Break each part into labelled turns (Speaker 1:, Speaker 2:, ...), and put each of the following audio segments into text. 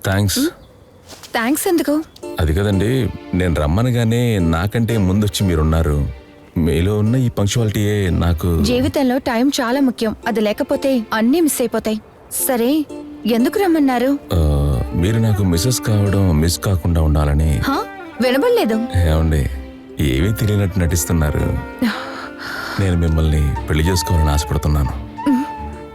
Speaker 1: Thanks ఎందుకు?
Speaker 2: అది కదండి, నేను రమ్మనగానే నాకంటే ముందొచ్చి మీరున్నారు. మీలో ఉన్న ఈ పంక్చువాలిటీయే నాకు.
Speaker 1: జీవితంలో టైం చాలా ముఖ్యం. అది లేకపోతే అన్నీ మిస్ అయిపోతాయి. సరే, ఎందుకు రమ్మన్నారు?
Speaker 2: మీరు నాకు మిస్సెస్ కావడం మిస్ కాకుండా ఉండాలని.
Speaker 1: వినబడలేదు.
Speaker 2: ఏమండి, ఏమీ తెలియనట్టు నటిస్తున్నారు. నేను మిమ్మల్ని పెళ్లి చేసుకోవాలని ఆశపడుతున్నాను.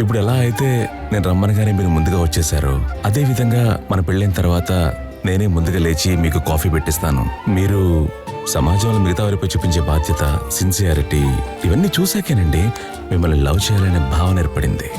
Speaker 2: ఇప్పుడు ఎలా అయితే నేను రమ్మనగానే మీరు ముందుగా వచ్చేసారు, అదే విధంగా మన పెళ్ళైన తర్వాత నేనే ముందుగా లేచి మీకు కాఫీ పెట్టిస్తాను. మీరు సమాజంలో మిగతా వారిపై చూపించే బాధ్యత, సిన్సియారిటీ ఇవన్నీ చూసాకేనండి మిమ్మల్ని లవ్ చేయాలనే భావన ఏర్పడింది.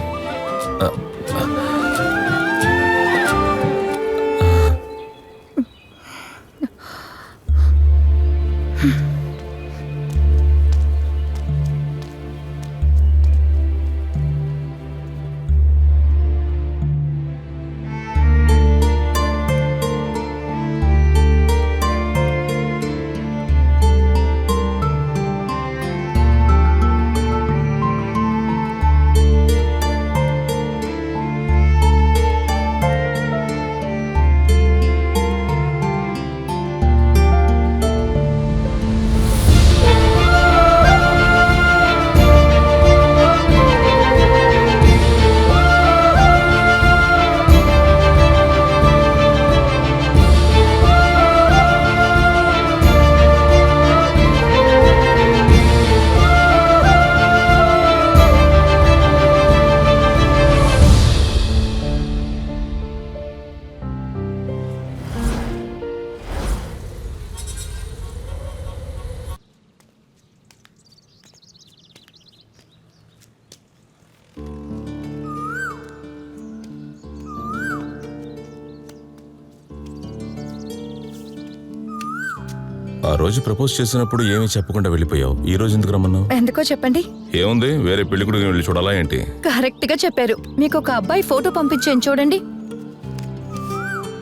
Speaker 2: ఆ రోజు ప్రపోజ్ చేసినప్పుడు ఏమీ చెప్పకుండా వెళ్ళిపోయావు. ఈ రోజు ఎందుకు రమ్మన్నావు?
Speaker 1: ఎందుకో చెప్పండి.
Speaker 2: ఏముంది, వేరే పెళ్లి కొడుకు వెళ్ళి చూడాలా ఏంటి?
Speaker 1: కరెక్ట్ గా చెప్పారు. మీకు ఒక అబ్బాయి ఫోటో పంపించాను చూడండి.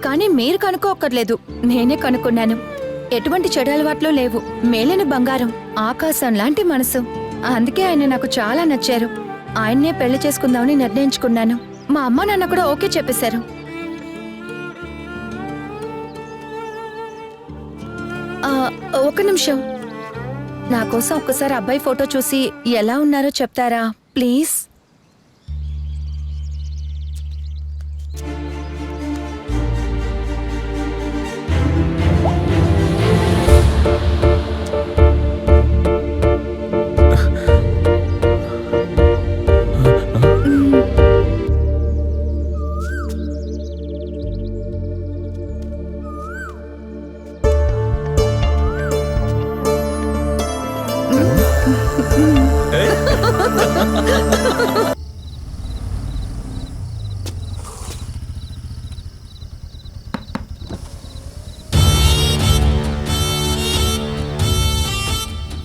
Speaker 1: కానీ మీరు కనుక్కోక్కర్లేదు, నేనే కనుక్కున్నాను. ఎటువంటి చెడు అలవాట్లు లేవు. మేలిన బంగారం, ఆకాశం లాంటి మనసు. అందుకే ఆయన నాకు చాలా నచ్చారు. ఆయన్నే పెళ్లి చేసుకుందామని నిర్ణయించుకున్నాను. మా అమ్మ నాన్న కూడా ఓకే చెప్పేశారు. ఒక నిమిషం, నా కోసం ఒక్కసారి అబ్బాయి ఫోటో చూసి ఎలా ఉన్నారో చెప్తారా ప్లీజ్?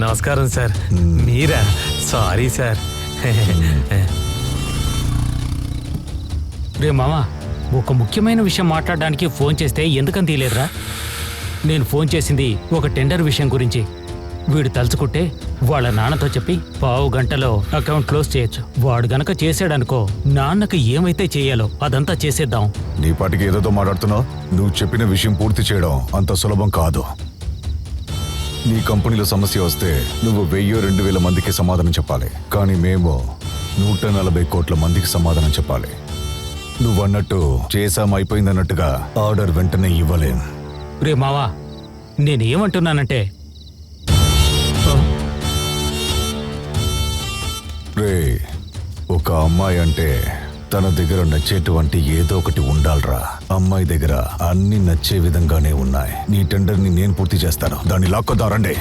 Speaker 3: నమస్కారం సార్. మీరా? Sorry sir. రే మామా, ఒక ముఖ్యమైన విషయం మాట్లాడడానికి ఫోన్ చేస్తే ఎందుకని తీయలేదురా? నేను ఫోన్ చేసింది ఒక టెండర్ విషయం గురించి. వీడు తలుచుకుంటే వాళ్ళ నాన్నతో చెప్పి 15 గంటలో అకౌంట్ క్లోజ్ చేయొచ్చు. వాడు గనక చేసాడనుకో, నాన్నకు ఏమైతే చేయాలో అదంతా చేసేద్దాం.
Speaker 4: నీ పాటికి ఏదో మాట్లాడుతున్నావు. నువ్వు చెప్పిన విషయం పూర్తి చేయడం అంత సులభం కాదు. నీ కంపెనీలో సమస్య వస్తే నువ్వు 1000-2000 మందికి సమాధానం చెప్పాలి. కానీ మేము 140 కోట్ల మందికి సమాధానం చెప్పాలి. నువ్వన్నట్టు చేసాం అయిపోయిందన్నట్టుగా ఆర్డర్ వెంటనే ఇవ్వలేం.
Speaker 3: రే మావా, నేనేమంటున్నానంటే,
Speaker 4: రే, ఒక అమ్మాయి అంటే తన దగ్గర నచ్చేటువంటి ఏదో ఒకటి ఉండాలరా. అమ్మాయి దగ్గర అన్ని నచ్చే విధంగానే ఉన్నాయి. నీ టెండర్ని నేను పూర్తి చేస్తాను. దాన్ని లాక్కొద్దారండి.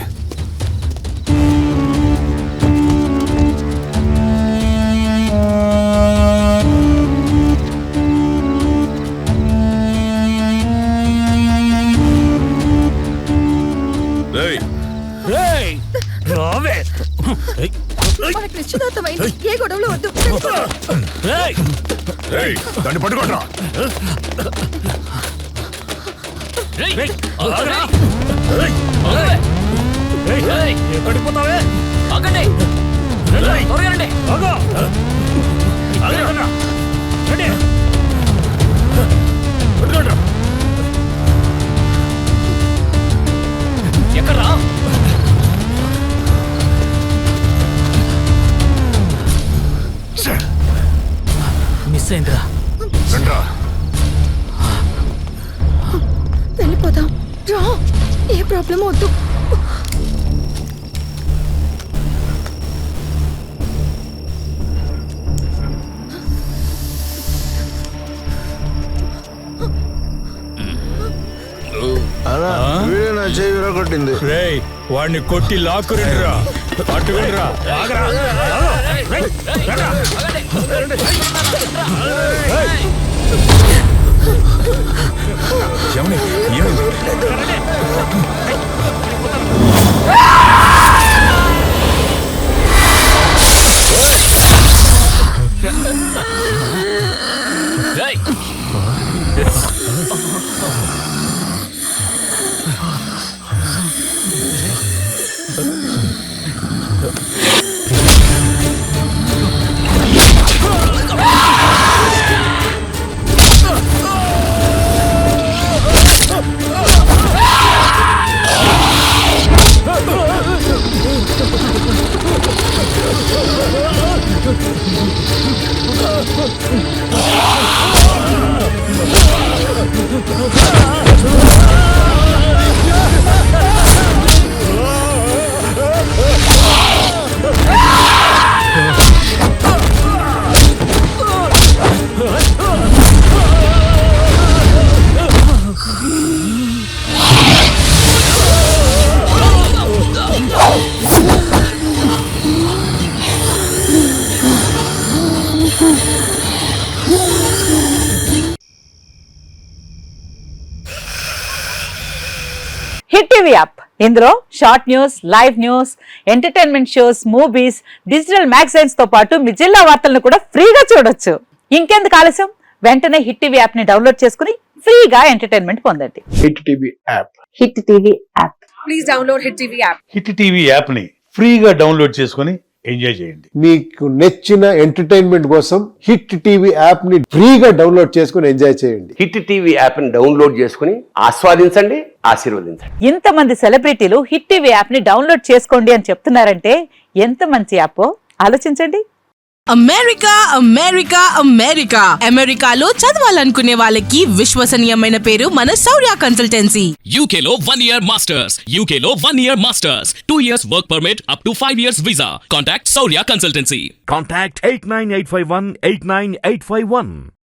Speaker 1: ఏ గొడవలు వద్దు.
Speaker 4: దాన్ని పట్టుకోట్రా.
Speaker 3: పడిపోతావే. ఆగండి, త్వరగా రండి. మిస్ అయిందిరా.
Speaker 4: రండ్రా.
Speaker 1: వెళ్ళిపోదాం రా, ఏ ప్రాబ్లం వద్దు.
Speaker 5: కొట్టింది.
Speaker 6: వాడిని కొట్టి లాక్కురండిరా, పట్టుకుండిరా.
Speaker 2: ఏమండి? ఏమైంది?
Speaker 7: హిట్ టీవీ యాప్, ఇందులో short news, live news, entertainment shows, movies, digital magazines తో పాటు మీ జిల్లా వార్తలను కూడా ఫ్రీగా చూడొచ్చు. ఇంకెందుకు ఆలస్యం, వెంటనే హిట్ టీవీ యాప్ ని డౌన్లోడ్ చేసుకుని ఫ్రీగా ఎంటర్టైన్మెంట్ పొందండి.
Speaker 5: Hit TV app.
Speaker 7: Hit TV app.
Speaker 8: Hit TV app ని ఫ్రీగా డౌన్లోడ్ చేసుకుని ఎంజాయ్ చేయండి.
Speaker 5: మీకు నచ్చిన ఎంటర్టైన్మెంట్ కోసం హిట్ టీవీ యాప్ ని ఫ్రీగా డౌన్లోడ్ చేసుకుని ఎంజాయ్ చేయండి.
Speaker 9: హిట్ టీవీ యాప్ ని డౌన్లోడ్ చేసుకుని ఆస్వాదించండి, ఆశీర్వదించండి.
Speaker 7: ఇంతమంది సెలబ్రిటీలు హిట్ టీవీ యాప్ ని డౌన్లోడ్ చేసుకోండి అని చెప్తున్నారంటే ఎంత మంచి యాప్ ఆలోచించండి.
Speaker 10: అమెరికా అమెరికా అమెరికా అమెరికాలో చదవాలనుకునే వాళ్ళకి విశ్వసనీయమైన పేరు మన శౌర్య కన్సల్టెన్సీ.
Speaker 11: UK లో 1 year masters, UK లో 1 year masters, 2 years work permit up to 5 years visa. Contact Saurya Consultancy.
Speaker 12: Contact 89851 89851.